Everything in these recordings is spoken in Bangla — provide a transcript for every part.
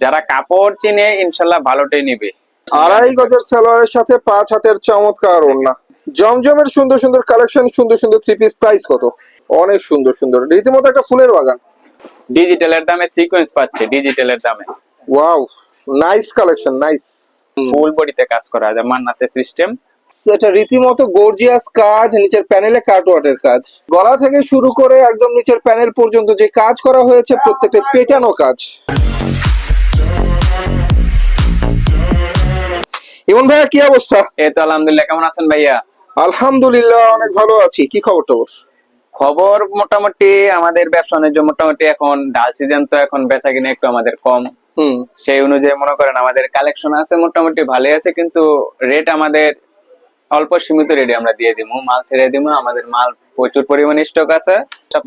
যারা কাপড় চিনে ইনশাল্লাহ ভালোটাই নিবে। আড়াই গজের সালোয়ারের সাথে 5 হাতের চমৎকার ওড়না। জমজমের সুন্দর সুন্দর কালেকশন, সুন্দর সুন্দর থ্রি পিস। প্রাইস কত? অনেক সুন্দর সুন্দর, রীতিমতো একটা ফুলের বাগান। ডিজিটালের দামে সিকোয়েন্স পাচ্ছে, ডিজিটালের দামে। Wow, nice collection, nice. Full বডিতে কাজ করা যায়, মান্নাতে সিস্টেম। এটা রীতিমতো গর্জিয়াস কাজ, নিচের প্যানেলে কাটওয়ার্টের কাজ, গলা থেকে শুরু করে একদম নিচের প্যানেল পর্যন্ত যে কাজ করা হয়েছে প্রত্যেকটা পেটানো কাজ। ইমন ভাইয়া কি অবস্থা? এই তো আলহামদুলিল্লাহ, কেমন আছেন ভাইয়া? আলহামদুলিল্লাহ অনেক ভালো আছি। কি খবর টবর? খবর মোটামুটি, আমাদের ব্যবসা বাণিজ্য মোটামুটি, এখন ডাল সিজন তো এখন বেচা কিনা একটু আমাদের কম। সেই অনুযায়ী মনে করেন আমাদের কালেকশন আছে মোটামুটি ভালোই আছে, কিন্তু রেট আমাদের অল্প সীমিত রেটে আমরা দিয়ে দিব, মাল ছেড়ে দিব। আমাদের মাল প্রচুর পরিমাণে স্টক আছে।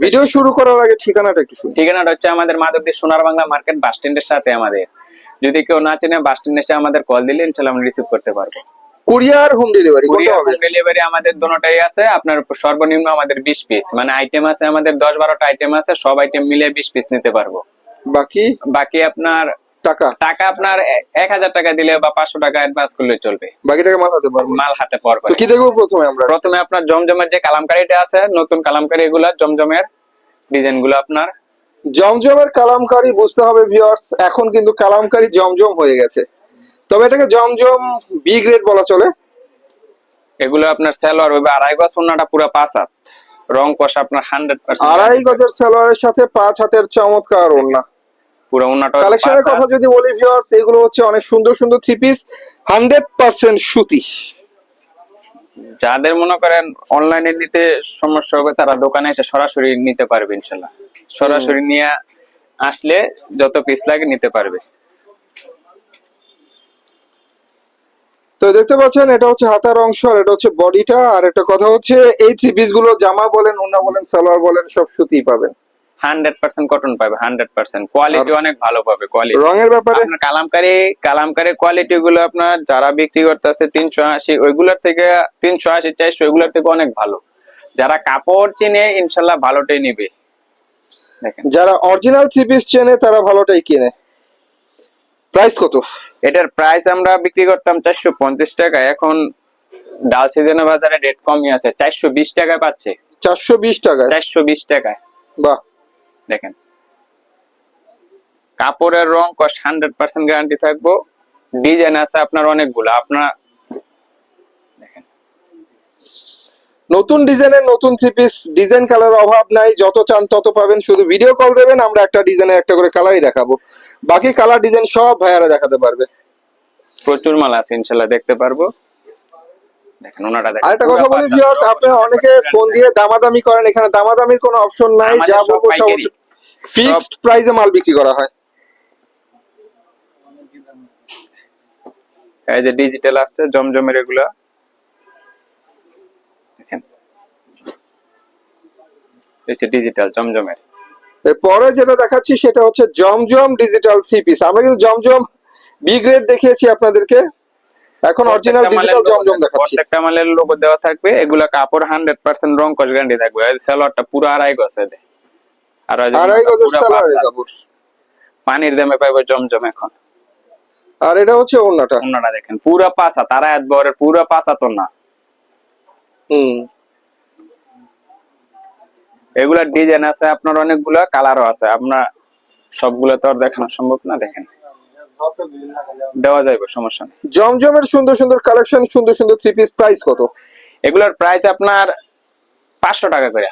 ভিডিও শুরু করার আগে ঠিকানাটা একটু শুনি। ঠিকানাটা হচ্ছে আমাদের মাধবদী সোনার বাংলা মার্কেট বাস স্ট্যান্ডের সাথে আমাদের। যদি কেউ না চেনে বাস স্ট্যান্ডে এসে আমাদের কল দিলে ইনশাআল্লাহ আমরা রিসিভ করতে পারবো। কুরিয়ার হোম ডেলিভারি কোনটা কুরিয়ার হবে? হোম ডেলিভারি আমাদের দুটোটাই আছে। আপনার সর্বনিম্ন আমাদের 20 পিস, মানে আইটেম আছে আমাদের 10-12টা আইটেম আছে, সব আইটেম মিলিয়ে 20 পিস নিতে পারবো। বাকি আপনার টাকা আপনার 1000 টাকা দিলে বা 500 টাকা অ্যাডভান্স করলে চলবে, বাকি টাকা মাল হাতে পারবো। মাল হাতে পারবে। তো কি দেখবো প্রথমে? আমরা প্রথমে আপনার জমজমের যে কালামকারীটা আছে, নতুন কালামকারী, এগুলা জমজমের ডিজাইন গুলো আপনার। জমজমের কালামকারী বুঝতে হবে ভিউয়ার্স, এখন কিন্তু কালামকারী জমজম হয়ে গেছে, তবে এটাকে জমজম বি গ্রেড বলা চলে। এগুলো আপনার সালোয়ার হবে 2.5 গজ, ওন্নাটা পুরো 5 হাত, রং কষা আপনার 100%। 2.5 গজের সালোয়ারের সাথে 5 হাতের চমৎকার ওড়না। পুরো ওন্নাটা কালেকশনের কথা যদি বলি ভিউয়ার্স, এগুলো হচ্ছে অনেক সুন্দর সুন্দর থ্রি পিস, 100% সুতি। যাদের মনে করেন অনলাইনে নিতে সমস্যা হবে, তারা দোকানে এসে সরাসরি নিতে পারবে ইনশাআল্লাহ। সরাসরি নিয়ে আসলে যত পিস লাগে নিতে পারবে। তো দেখতে পাচ্ছেন, এটা হচ্ছে হাতার অংশ আর এটা হচ্ছে বডিটা। আর একটা কথা হচ্ছে, এই থ্রি পিস গুলো জামা বলেন, ওড়না বলেন, সালোয়ার বলেন, সব সুতি পাবেন। 100% কটন পাবে, 100%। কোয়ালিটি অনেক ভালো পাবে। কোয়ালিটি, রঙের ব্যাপারে আপনার কালামকারী কোয়ালিটি গুলো আপনার যারা বিক্রি করতেছে 380, ওইগুলোর থেকে 380 400 ওইগুলোর থেকে অনেক ভালো। যারা কাপড় চিনে ইনশাআল্লাহ ভালোটাই নিবে। দেখেন, যারা অরিজিনাল থ্রি পিস চেনে তারা ভালোটাই কিনে। প্রাইস কত? এটার প্রাইস আমরা বিক্রি করতাম 450 টাকা, এখন ডাল সিজনে বাজারে রেট কমই আছে, 420 টাকায় পাচ্ছে। 420 টাকায়? 420 টাকায়। বাহ, দেখেন, কাপড়ের রং কস 100% গ্যারান্টি থাকবো। ডিজাইন আছে আপনার অনেকগুলো। আপনার দেখেন, নতুন ডিজাইনের নতুন থ্রি পিস, ডিজাইন কালার অভাব নাই, যত চান তত পাবেন। শুধু ভিডিও কল দেবেন, আমরা একটা ডিজাইনের একটা করে কালারই দেখাবো, বাকি কালার ডিজাইন সব ভাইয়ারা দেখাতে পারবে। প্রচুর মাল আছে ইনশাআল্লাহ, দেখতে পারবো। দেখেন ওনাটা দেখেন। আরেকটা কথা বলি ভিউয়ার্স, আপনারা অনেকে ফোন দিয়ে দামাদামি করেন, এখানে দামাদামির কোনো অপশন নাই। যা বলবো সব ফিক্সড প্রাইসে মাল বিক্রি করা হয়। এই যে ডিজিটাল আছে জমজমের, এগুলা দেখেন, এই যে ডিজিটাল জমজমের। পরে যেটা দেখাচ্ছি সেটা হচ্ছে জমজম ডিজিটাল থ্রি পিস। আমরা কিন্তু জমজম বি গ্রেড দেখিয়েছি আপনাদেরকে, এখন অরিজিনাল ডিজিটাল জমজম দেখাচ্ছি। প্রত্যেকটা মালের লোগো দেওয়া থাকবে। এগুলা কাপড় 100% রং কস গ্যারান্টি থাকবে। এই সালোয়ারটা পুরো 2.5 গজ আছে, আর 2.5 গজের সালোয়ারের কাপড়, পানির দামে পাইবে জমজম এখন। আর এটা হচ্ছে ওড়নাটা। ওড়নাটা দেখেন পুরো 5 হাত, তারা এত বড় পুরো 5 হাত ওড়না। এগুলা ডিজাইন আছে আপনার অনেকগুলা, কালারও আছে। আপনার সবগুলো তো আর দেখানো সম্ভব না, দেখেন দেওয়া যাবে, সমস্যা নেই। জমজমের সুন্দর সুন্দর কালেকশন, সুন্দর সুন্দর থ্রি পিস। প্রাইস কত? এগুলোর প্রাইস আপনার 500 টাকা করে।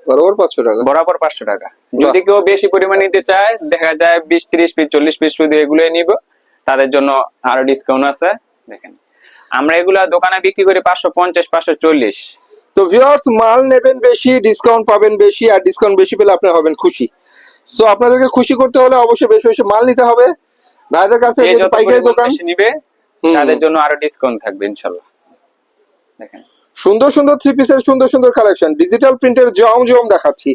বরাবর 500 টাকা? বরাবর 500 টাকা। যদি কেউ বেশি পরিমাণ নিতে চায়, দেখা যায় 20 30 পিস 40 পিস শুধু এগুলোই নিব, তাদের জন্য আরো ডিসকাউন্ট আছে। দেখেন, আমরা এগুলা দোকানে বিক্রি করি 550 540। তো ভিউয়ার্স, মাল নেবেন বেশি, ডিসকাউন্ট পাবেন বেশি, আর ডিসকাউন্ট বেশি পেলে আপনি হবেন খুশি। সো আপনাদেরকে খুশি করতে হলে অবশ্যই বেশি বেশি মাল নিতে হবে ভাইদের কাছে। যে পাইকারি দোকান নিবে তাদের জন্য আরো ডিসকাউন্ট থাকবে ইনশাআল্লাহ। দেখেন, সুন্দর সুন্দর থ্রি পিসের সুন্দর সুন্দর কালেকশন, ডিজিটাল প্রিন্টের জমজম দেখাচ্ছি,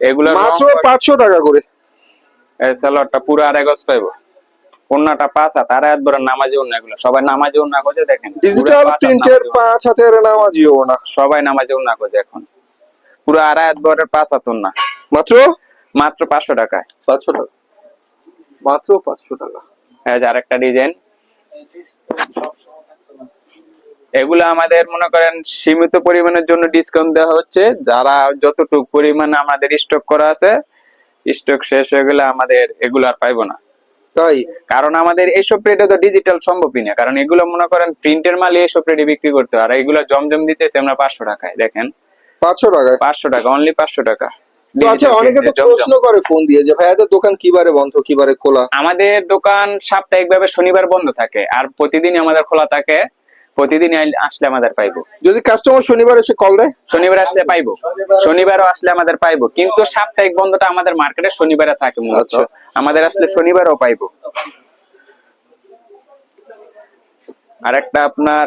এগুলা মাত্র 500 টাকা করে। এই সালোয়ারটা পুরো 2.5 গজ পাইবো, ওন্নাটা 5 হাত, আর এত বড় নামাজি ওন্না। এগুলো সবাই নামাজি ওন্না খোঁজে। দেখেন, ডিজিটাল প্রিন্টের 5 হাতের নামাজি ওড়না, সবাই নামাজি ওন্না খোঁজে এখন। পুরো 2.5 বড় 5 হাত ওন্না, মাত্র 500 টাকায়। 500 টাকা। মাত্র 500 টাকা। এই যে আরেকটা ডিজাইন, এগুলো আমাদের মনে করেন সীমিত পরিমাণের জন্য ডিসকাউন্ট দেওয়া হচ্ছে। যারা যতটুকু পরিমাণে আমাদের স্টক করা আছে, স্টক শেষ হয়ে গেলে আমাদের এগুলো আর পাইবো না। তাই কারণ আমাদের এইসব রেটে তো ডিজিটাল সম্ভবই না, কারণ এগুলো মনে করেন প্রিন্টের মাল এইসব রেটে বিক্রি করতে হয়। আর এগুলো জমজম দিতেছে আমরা 500 টাকায়, দেখেন 500 টাকায়। 500 টাকা, অনলি 500 টাকা। তো আচ্ছা, অনেকে তো প্রশ্ন করে ফোন দিয়ে যে ভাইয়াদের দোকান কিবারে বন্ধ কিবারে খোলা? আমাদের দোকান সাপ্তাহিক ভাবে শনিবার বন্ধ থাকে, আর প্রতিদিনই আমাদের খোলা থাকে। প্রতিদিন আসলে আমাদের পাইবো। যদি কাস্টমার শনিবার এসে কল দেয়? শনিবার আসলে পাইবো, শনিবারও আসলে আমাদের পাইবো, কিন্তু সাপ্তাহিক বন্ধটা আমাদের মার্কেটে শনিবারে থাকে মূলত। আচ্ছা। আমাদের আসলে শনিবারও পাইবো। আরেকটা আপনার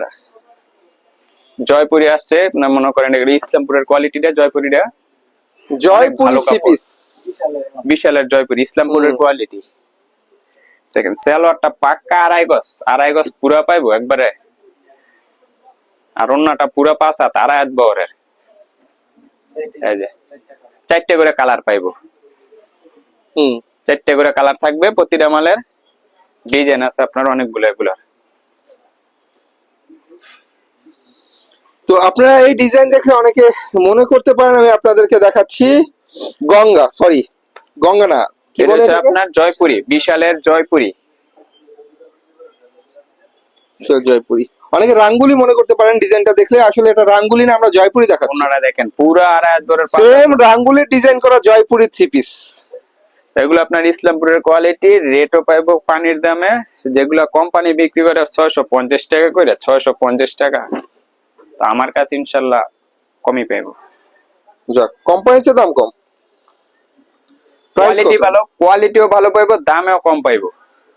জয়পুরি আসছে, না মনে করেন এগুলো ইসলামপুরের কোয়ালিটিটা, জয়পুরিটা জয়পুরি ভালো থ্রি কাপড়। পিস, বিশালের জয়পুরি, ইসলামপুরের কোয়ালিটি। দেখেন সালোয়ারটা পাক্কা আড়াই গজ পুরা পাইবো একবারে। আর অন্যটা পুরা 5 হাত আড়াই হাত বহরের। এই যে 4টে করে কালার পাইবো। 4টে করে কালার থাকবে প্রতিটা মালের। ডিজাইন আছে আপনার অনেকগুলো এগুলার। তো আপনারা এই ডিজাইন দেখলে অনেকে মনে করতে পারেন আমি আপনাদেরকে দেখাচ্ছি গঙ্গা না, কি এটা বলে হচ্ছে এটাকে? আপনার জয়পুরি, বিশালের জয়পুরি। জয়পুরি। অনেকে রাঙ্গুলি মনে করতে পারেন ডিজাইনটা দেখলে, আসলে এটা রাঙ্গুলি না, আমরা জয়পুরি দেখাচ্ছি। ওনারা দেখেন পুরা আড়াই হাত বহরের সেম রাঙ্গুলির ডিজাইন করা জয়পুরি থ্রি পিস। এগুলো আপনার ইসলামপুরের কোয়ালিটি, রেটও পাইবো পানির দামে। যেগুলো কোম্পানি বিক্রি করে 650 টাকা করে, 650 টাকা, তো আমার কাছে ইনশাল্লাহ কমই পাইবো। যাক, কোম্পানির চেয়ে দাম কম, কোয়ালিটি ভালো, কোয়ালিটিও ভালো পাইবো, দামেও কম পাইবো।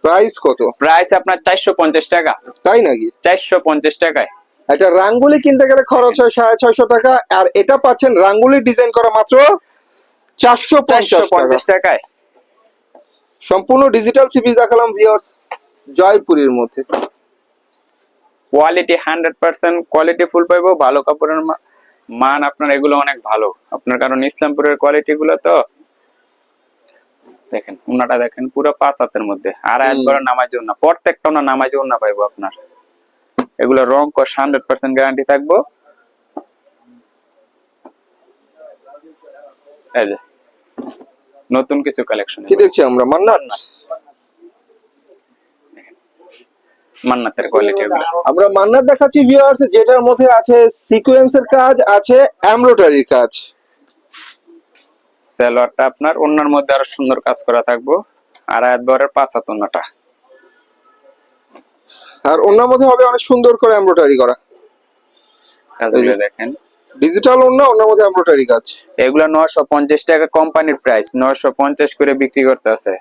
প্রাইস কত? প্রাইস আপনার 450 টাকা। তাই নাকি? 450 টাকায়। একটা রাঙ্গুলি কিনতে গেলে খরচ হয় 650 টাকা, আর এটা পাচ্ছেন রাঙ্গুলি ডিজাইন করা মাত্র 450 টাকায়। সম্পূর্ণ ডিজিটাল থ্রি পিস দেখালাম ভিউয়ার্স জয়পুরির মধ্যে। কোয়ালিটি 100% কোয়ালিটি ফুল পাইবো, ভালো কাপড়ের মান আপনার এগুলো অনেক ভালো আপনার, কারণ ইসলামপুরের কোয়ালিটি গুলো তো দেখেন। উনাটা দেখেন পুরো 5 হাতের মধ্যে, আর একবার নামাজ না, প্রত্যেকটা না নামাজ না পাইবো আপনার। এগুলো রং কস 100% গ্যারান্টি থাকবো। এই যে নতুন কিছু কালেকশন কি দেখছি আমরা? মান্নাতের কোয়ালিটি এগুলো। আমরা মান্নাত দেখাচ্ছি ভিউয়ার্স, যেটার মধ্যে আছে সিকোয়েন্সের কাজ, আছে এমব্রয়ডারির কাজ। সালোয়ারটা আপনার ওন্নার মধ্যে আরো সুন্দর কাজ করা থাকবো, আর একবারের 5 হাত ওন্নাটা, আর ওন্নার মধ্যে হবে অনেক সুন্দর করে এমব্রয়ডারি করা কাজগুলো দেখেন। ডিজিটাল ওন্নার মধ্যে এমব্রয়ডারি কাজ। এগুলা 950 টাকা কোম্পানির প্রাইস, 950 করে বিক্রি করতে আছে।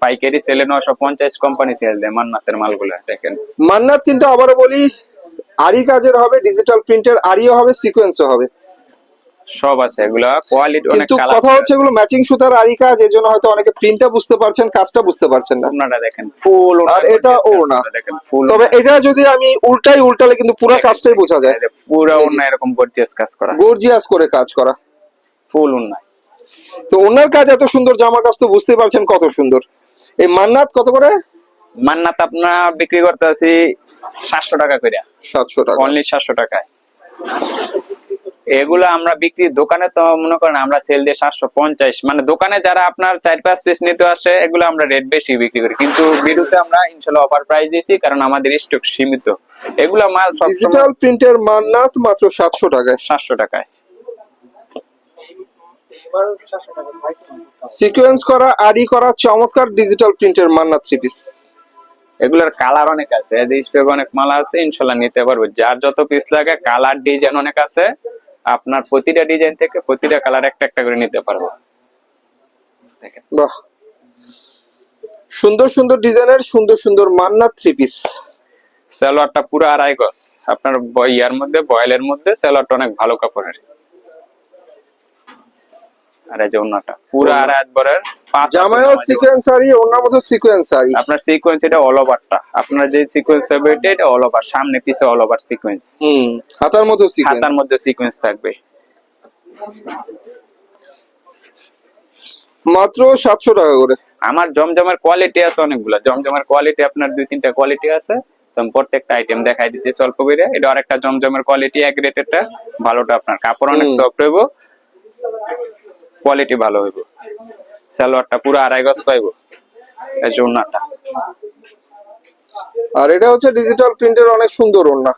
পাইকারি সেলে 950, কোম্পানি সেল দেয় মান্নাতের মালগুলা দেখেন। মান্নাত কিন্তু আবারও বলি আরি কাজের হবে, ডিজিটাল প্রিন্টের আরিও হবে, সিকোয়েন্সও হবে, সব আছে। এগুলা কোয়ালিটি অনেক কিন্তু কালার। কথা হচ্ছে এগুলো ম্যাচিং সুতার আরি কাজ, এজন্য হয়তো অনেকে প্রিন্টটা বুঝতে পারছেন, কাজটা বুঝতে পারছেন না। ওনাটা দেখেন ফুল, আর এটা ওড়না দেখেন ফুল। তবে এটা যদি আমি উল্টালে কিন্তু পুরো কাজটাই বোঝা যায়। পুরো ওড়না এরকম গর্জিয়াস কাজ করা, গর্জিয়াস করে কাজ করা ফুল ওড়না। তো ওনার কাজ এত সুন্দর, জামা কাজ তো বুঝতে পারছেন কত সুন্দর। এই মান্নাত কত করে? মান্নাত আপনার বিক্রি করতে আছি 700 টাকা করে, 700 টাকা, অনলি 700 টাকায়। এগুলো আমরা বিক্রি দোকানে তো মনে করেন আমরা সেল দিয়ে 750, মানে দোকানে যারা আপনার 4-5 পিস নিতে আসে এগুলো আমরা রেট বেশি বিক্রি করি, কিন্তু ভিডিওতে আমরা ইনশাআল্লাহ অফার প্রাইস দিয়েছি, কারণ আমাদের স্টক সীমিত। এগুলো মাল সব ডিজিটাল প্রিন্টের মান্নাত মাত্র 700 টাকায়। 700 টাকায়। সিকোয়েন্স করা আরি করা চমৎকার ডিজিটাল প্রিন্টের মান্নাত থ্রি পিস। এগুলোর কালার অনেক আছে, এই স্টক অনেক মাল আছে, ইনশাআল্লাহ নিতে পারবো। যার যত পিস লাগে, কালার ডিজাইন অনেক আছে, আপনার প্রতিটা ডিজাইন থেকে প্রতিটা কালার একটা একটা করে নিতে পারবো। দেখেন বাহ, সুন্দর সুন্দর ডিজাইনের সুন্দর সুন্দর মান্নাত থ্রি পিস। সালোয়ারটা পুরো আড়াই গজ আপনার ইয়ার মধ্যে, বয়েলের মধ্যে। সালোয়ারটা অনেক ভালো কাপড়ের। আর এই যে ওন্নাটা পুরো আড়াই হাত বরের, জামায়ও সিকোয়েন্স আরি, ওনার মধ্যে সিকোয়েন্স আরি। আপনার সিকোয়েন্স এটা অল ওভারটা, আপনার যে সিকোয়েন্স থাকবে এটা অল ওভার, সামনে পিছে অল ওভার সিকোয়েন্স। হাতার মধ্যে সিকোয়েন্স, হাতার মধ্যে সিকোয়েন্স থাকবে। মাত্র 700 টাকা করে। আমার জমজমের কোয়ালিটি আছে অনেকগুলো, জমজমের কোয়ালিটি আপনার 2-3টা কোয়ালিটি আছে, তো আমি প্রত্যেকটা আইটেম দেখাই দিতেছি অল্প করে। এটা আরেকটা জমজমের কোয়ালিটি, এক রেটেরটা ভালোটা, আপনার কাপড় অনেক সফট হইব, কোয়ালিটি ভালো হইব। সালোয়ারটা পুরো 2.5 গজ পাইব, এই যে ওড়নাটা। আর এটা হচ্ছে ডিজিটাল প্রিন্টের অনেক সুন্দর ওড়না।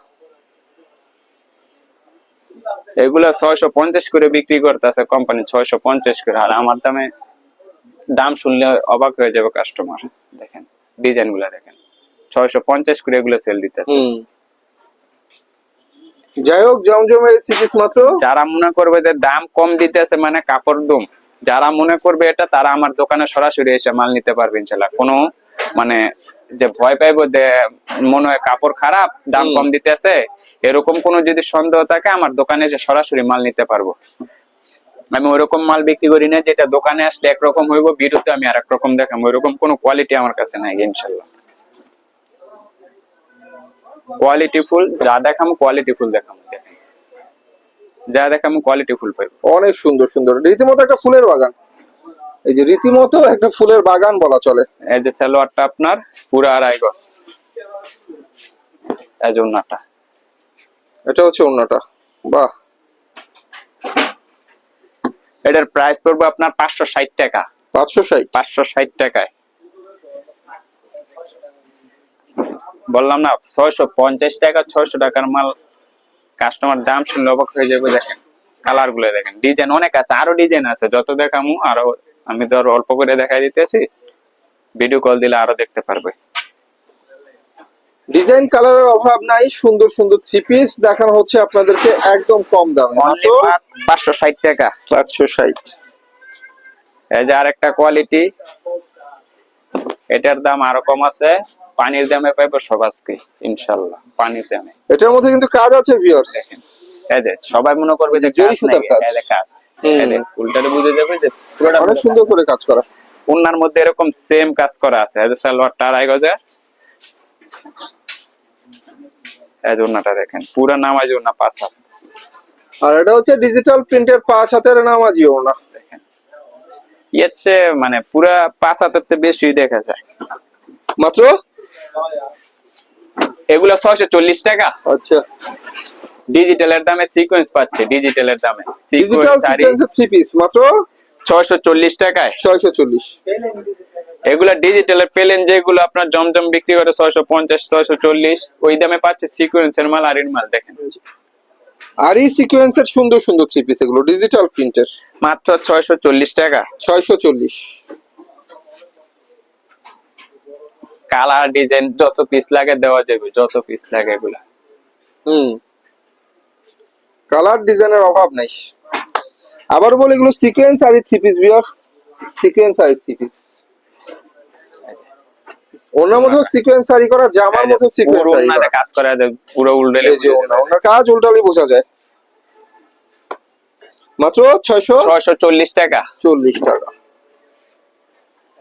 এগুলা 650 করে বিক্রি করতেছে কোম্পানি, 650 করে। আর আমার দাম শুনলে অবাক হয়ে যাবে কাস্টমার। দেখেন ডিজাইন গুলা দেখেন, 650 করে এগুলো সেল দিতেছে। যাই হোক, জমজমের সিরিজ মাত্র। যারা মনে করবে যে দাম কম দিতেছে মানে কাপড় দুম, যারা মনে করবে এটা, তারা আমার দোকানে সরাসরি এসে মাল নিতে পারবে ইনশাল্লাহ। কোনো মানে যে ভয় পাইবো যে মনে হয় কাপড় খারাপ দাম কম দিতেছে, এরকম কোনো যদি সন্দেহ থাকে, আমার দোকানে এসে সরাসরি মাল নিতে পারবো। আমি ওইরকম মাল বিক্রি করি না যেটা দোকানে আসলে একরকম হইব, ভিডিওতে আমি আর এক রকম দেখাবো, ওইরকম কোনো কোয়ালিটি আমার কাছে নাই ইনশাল্লাহ। কোয়ালিটি ফুল যা দেখাবো, কোয়ালিটি ফুল দেখাবো, যা দেখাবো কোয়ালিটি ফুল পাইবো। অনেক সুন্দর সুন্দর, রীতিমতো একটা ফুলের বাগান। এই যে রীতিমতো একটা ফুলের বাগান বলা চলে। এই যে সালোয়ারটা আপনার পুরো 2.5 গজ, এই যে ওড়নাটা। এটা হচ্ছে ওড়নাটা, বাহ। এটার প্রাইস পড়বে আপনার 560 টাকা। 560? 560 টাকায় বললাম না, 650 টাকা, 600 টাকার মাল। কাস্টমার দাম শুনলে অবাক হয়ে যাবে। দেখেন কালার গুলো দেখেন, ডিজাইন অনেক আছে, আরো ডিজাইন আছে, যত দেখামু আরো। আমি তো অল্প করে দেখাই দিতেছি, ভিডিও কল দিলে আরো দেখতে পারবে। ডিজাইন কালারের অভাব নাই, সুন্দর সুন্দর থ্রি পিস দেখানো হচ্ছে আপনাদেরকে একদম কম দামে, মাত্র 560 টাকা। 560। এই যে আরেকটা কোয়ালিটি, এটার দাম আরো কম আছে, পানির দামে পাইবো সব আজকে ইনশাআল্লাহ, পানির দামে। এটার মধ্যে কিন্তু কাজ আছে ভিউয়ার্স। দেখেন এই যে সবাই মনে করবে যে জরি সুতার কাজ। এই যে কাজ, এই যে উল্টাতে বুঝে যাবে যে পুরোটা অনেক সুন্দর করে কাজ করা। ওনার মধ্যে এরকম সেম কাজ করা আছে। এই যে সালোয়ারটা 2.5 গজে, এই যে ওনাটা দেখেন পুরো নামাজি ওনা 5 হাত। আর এটা হচ্ছে ডিজিটাল প্রিন্টের 5 হাতের নামাজি ওড়না। দেখেন ইচ্ছে মানে পুরো 5 হাতের থেকে বেশি দেখা যায়। মাত্র এগুলা 640 টাকা। আচ্ছা, ডিজিটালের দামে সিকোয়েন্স পাচ্ছে, ডিজিটালের দামে ডিজিটাল সিকোয়েন্সের থ্রি পিস মাত্র 640 টাকায়। 640। এগুলা ডিজিটালের প্লেন যেগুলো আপনার জমজম বিক্রি করে 650 640, ওই দামে পাচ্ছে সিকোয়েন্সের মাল, আরির মাল। দেখেন আর এই সিকোয়েন্সের সুন্দর সুন্দর থ্রি পিস, এগুলো ডিজিটাল প্রিন্টের, মাত্র 640 টাকা। 640। কালার ডিজাইন যত পিস লাগে দেওয়া যাবে, যত পিস লাগে এগুলা। কালার ডিজাইনের অভাব নাই। আবার বলে এগুলো সিকোয়েন্স আর থ্রি পিস ভিউয়ার্স, সিকোয়েন্স আর থ্রি পিস। ওনার মধ্যে সিকোয়েন্স আরি করা, জামার মধ্যে সিকোয়েন্স আরি করা, কাজ করা যায় পুরো উল্টালে। এই যে ওনার কাজ উল্টালে বোঝা যায়। মাত্র 640 টাকা। 40 টাকা।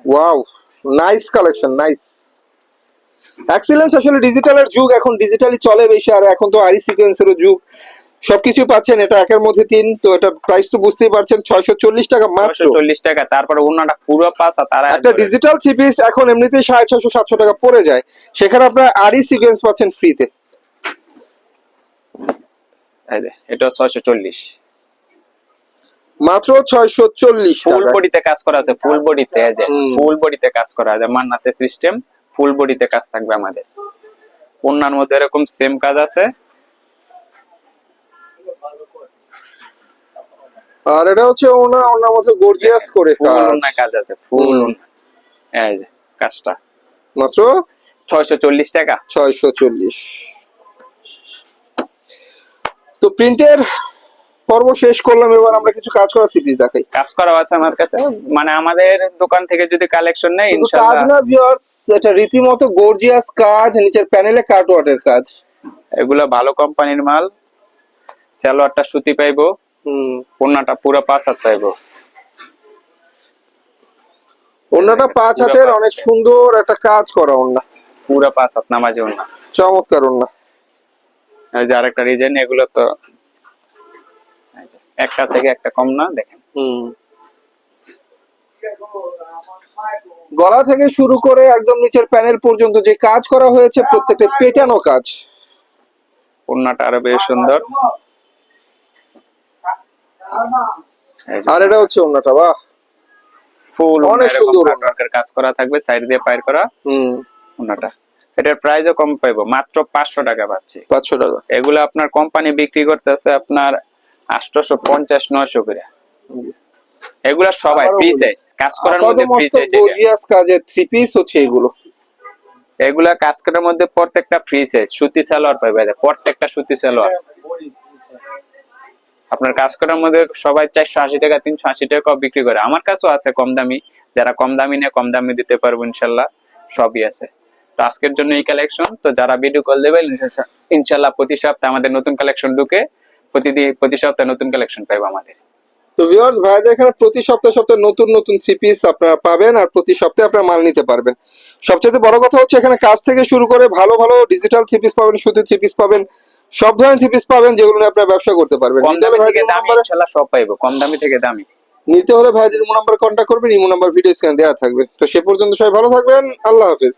Wow, nice collection, nice excellence. আসলে ডিজিটালের যুগ, এখন ডিজিটালি চলে বেশি, আর এখন তো আরি সিকোয়েন্সেরও যুগ। সবকিছু পাচ্ছেন, এটা একের মধ্যে 3, তো এটা প্রাইস তো বুঝতেই পারছেন, 640 টাকা মাত্র। 640 টাকা। তারপরে ওনাটা পুরো 5 আর তারা একটা ডিজিটাল থ্রি পিস এখন এমনিতেই 650 700 টাকা পড়ে যায়, সেখানে আপনারা আরি সিকোয়েন্স পাচ্ছেন ফ্রিতে। এই যে এটা 640, মাত্র 640 ফুল টাকা। বডিতে কাজ করা আছে, ফুল বডিতে। এই যে ফুল বডিতে কাজ করা আছে, মান্নাতে সিস্টেম, ফুল বডিতে কাজ থাকবে আমাদের। ওনার মধ্যে এরকম সেম কাজ আছে। আর এটা হচ্ছে ওনার মধ্যে গর্জিয়াস করে কাজ আছে, ফুল। এই যে কাজটা মাত্র 640 টাকা। 640। তো প্রিন্টের পর্ব শেষ করলাম, এবার আমরা কিছু কাজ করা থ্রি পিস দেখাই। কাজ করা আছে আমার কাছে, মানে আমাদের দোকান থেকে যদি কালেকশন নেই ইনশাআল্লাহ। কাজ না ভিউয়ার্স, এটা রীতিমতো গর্জিয়াস কাজ, নিচের প্যানেলে কাটওয়ার্কের কাজ। এগুলা ভালো কোম্পানির মাল। সালোয়ারটা সুতি পাইবো, ওড়নাটা পুরো 5 হাত পাইবো। ওড়নাটা 5 হাতের, অনেক সুন্দর একটা কাজ করা ওড়না, পুরো 5 হাত নামাজি ওড়না, চমৎকার ওড়না। এই যে আরেকটা ডিজাইন, এগুলো তো একটা থেকে একটা কম না। দেখেন গলা থেকে শুরু করে একদম নিচের প্যানেল পর্যন্ত যে কাজ করা হয়েছে প্রত্যেকটা পেটানো কাজ। ওড়নাটা আরো বেশ সুন্দর। এই যে আর এটা হচ্ছে ওড়নাটা, বাহ ফুল অনেক সুন্দর ওড়না। কাজ করা থাকবে, সাইড দিয়ে পায়ের করা ওড়নাটা। এটার প্রাইসও কম পাইবো, মাত্র 500 টাকা পাচ্ছি। 500 টাকা। এগুলো আপনার কোম্পানি বিক্রি করতেছে আপনার 850-900 করে। এগুলা সবাই ফ্রি সাইজ, কাজ করার মধ্যে ফ্রি সাইজ। গর্জিয়াস কাজের থ্রি পিস হচ্ছে এগুলো। এগুলা কাজ করার মধ্যে প্রত্যেকটা ফ্রি সাইজ, সুতি সালোয়ার পাইবে, প্রত্যেকটা সুতি সালোয়ার। আপনার কাজ করার মধ্যে সবাই 480 টাকা 380 টাকা বিক্রি করে, আমার কাছেও আছে কম দামি, যারা কম দামি নেয় কম দামি দিতে পারবো ইনশাল্লাহ, সবই আছে। তো আজকের জন্য এই কালেকশন, তো যারা ভিডিও কল দেবে ইনশাল্লাহ প্রতি সপ্তাহে আমাদের নতুন কালেকশন ঢুকে, প্রতি সপ্তাহে নতুন কালেকশন পাইবো আমাদের। তো ভিউয়ার্স, ভাইদের এখানে প্রতি সপ্তাহে নতুন নতুন থ্রি পিস আপনারা পাবেন, আর প্রতি সপ্তাহে আপনারা মাল নিতে পারবেন। সবচেয়ে বড় কথা হচ্ছে এখানে কাজ থেকে শুরু করে ভালো ভালো ডিজিটাল থ্রি পিস পাবেন, সুতির থ্রি পিস পাবেন, সব ধরনের থ্রি পিস পাবেন যেগুলো নিয়ে আপনারা ব্যবসা করতে পারবেন। কম দামি থেকে দামি ইনশাআল্লাহ সব পাইবো, কম দামি থেকে দামি। নিতে হলে ভাইদের ইমো নাম্বার কন্ট্যাক্ট করবেন, ইমো নাম্বার ভিডিও স্ক্রিনে দেওয়া থাকবে। তো সে পর্যন্ত সবাই ভালো থাকবেন, আল্লাহ হাফেজ।